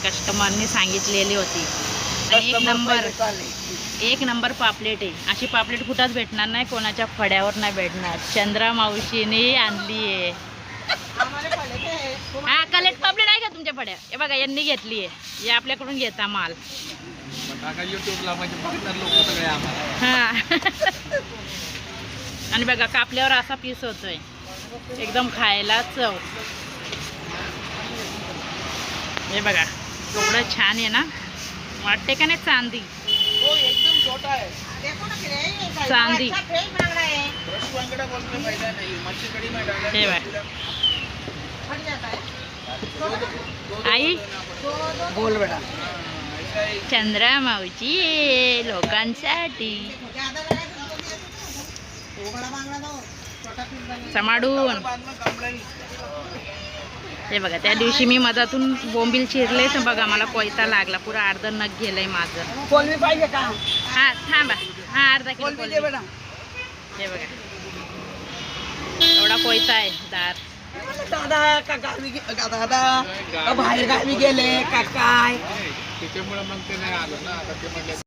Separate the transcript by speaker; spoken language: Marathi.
Speaker 1: कस्टमरनी सांगितलेली होती. एक नंबर पापलेट आहे. अशी पापलेट कुठंच भेटणार नाही, कोणाच्या फड्यावर नाही भेटणार. चंद्रा मावशीने आणली आहे. हा कलेट पापलेट आहे का तुमच्या फड्या? हे बघा यांनी घेतली आहे. हे आपल्याकडून घेता माल. हा आणि बघा कापल्यावर असा पीस होतोय, एकदम खायला चव. हे बघा एवढं छान आहे ना, वाटते का नाही चांदी.
Speaker 2: एकदम छोटा है.
Speaker 1: चांदी हे बघ. आई
Speaker 2: बोल बेटा.
Speaker 1: चंद्रा मावशी लोकांसाठी समाडून. हे बघा त्या दिवशी मी मधातून बोंबील चिरले तर बघा मला कोयता लागला, पुरा अर्धा नग गेलंय माझं.
Speaker 2: कोलमी पाहिजे का?
Speaker 1: हा थांबा, हा अर्धा किलो
Speaker 2: कोलमी दे बेटा.
Speaker 1: हे बघा एवढा कोयता आहे दार.
Speaker 2: दादा का गावी दादा बाहेर गावी गेले का काय?
Speaker 3: त्याच्यामुळे मग ते नाही आलं ना आता ते.